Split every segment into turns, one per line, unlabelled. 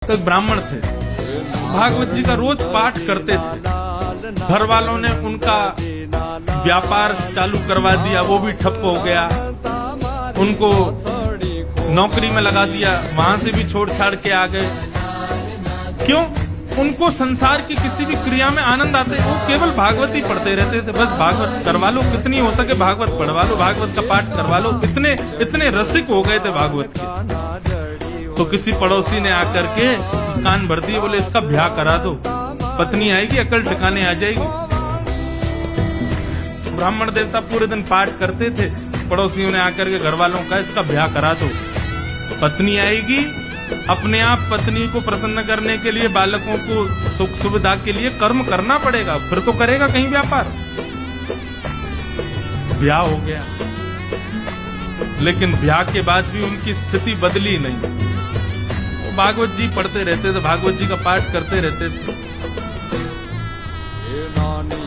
तो एक ब्राह्मण थे, भागवत जी का रोज पाठ करते थे। घर वालों ने उनका व्यापार चालू करवा दिया, वो भी ठप हो गया। उनको नौकरी में लगा दिया, वहां से भी छोड़ छाड़ के आ गए। क्यों? उनको संसार की किसी भी क्रिया में आनंद आते, वो केवल भागवत ही पढ़ते रहते थे। बस भागवत करवा लो, कितनी हो सके भागवत पढ़वा लो, भागवत का पाठ करवा लो। इतने रसिक हो गए थे भागवत के। तो किसी पड़ोसी ने आकर के कान भर दिए, बोले इसका ब्याह करा दो, पत्नी आएगी, अकल ठिकाने आ जाएगी। ब्राह्मण देवता पूरे दिन पाठ करते थे, पड़ोसियों ने आकर के घर वालों का इसका ब्याह करा दो, पत्नी आएगी। अपने आप पत्नी को प्रसन्न करने के लिए, बालकों को सुख सुविधा के लिए कर्म करना पड़ेगा, फिर तो करेगा कहीं व्यापार। ब्याह हो गया, लेकिन ब्याह के बाद भी उनकी स्थिति बदली नहीं। वो भागवत जी पढ़ते रहते थे, भागवत जी का पाठ करते रहते थे।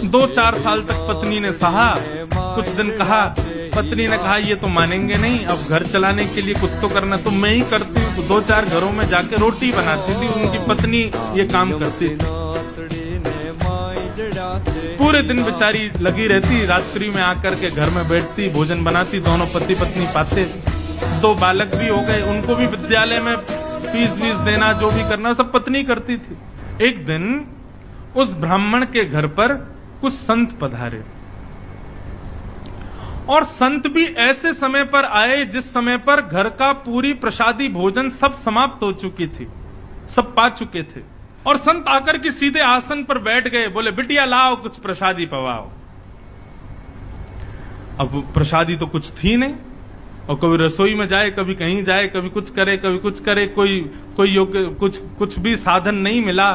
2-4 साल तक पत्नी ने सहा। कुछ दिन कहा, पत्नी ने कहा ये तो मानेंगे नहीं, अब घर चलाने के लिए कुछ तो करना, तो मैं ही करती हूँ। तो 2-4 घरों में जाके रोटी बनाती थी, उनकी पत्नी ये काम करती थी। पूरे दिन बेचारी लगी रहती, रात्रि में आकर के घर में बैठती, भोजन बनाती, दोनों पति पत्नी पाते। 2 बालक भी हो गए, उनको भी विद्यालय में फीस वीस देना, जो भी करना सब पत्नी करती थी। एक दिन उस ब्राह्मण के घर पर कुछ संत पधारे, और संत भी ऐसे समय पर आए जिस समय पर घर का पूरी प्रसादी भोजन सब समाप्त हो चुकी थी, सब पा चुके थे। और संत आकर के सीधे आसन पर बैठ गए, बोले बिटिया लाओ कुछ प्रसादी पवाओ। अब प्रसादी तो कुछ थी नहीं, और कभी रसोई में जाए, कभी कहीं जाए, कभी कुछ करे, कभी कुछ करे, कोई योग्य कुछ भी साधन नहीं मिला।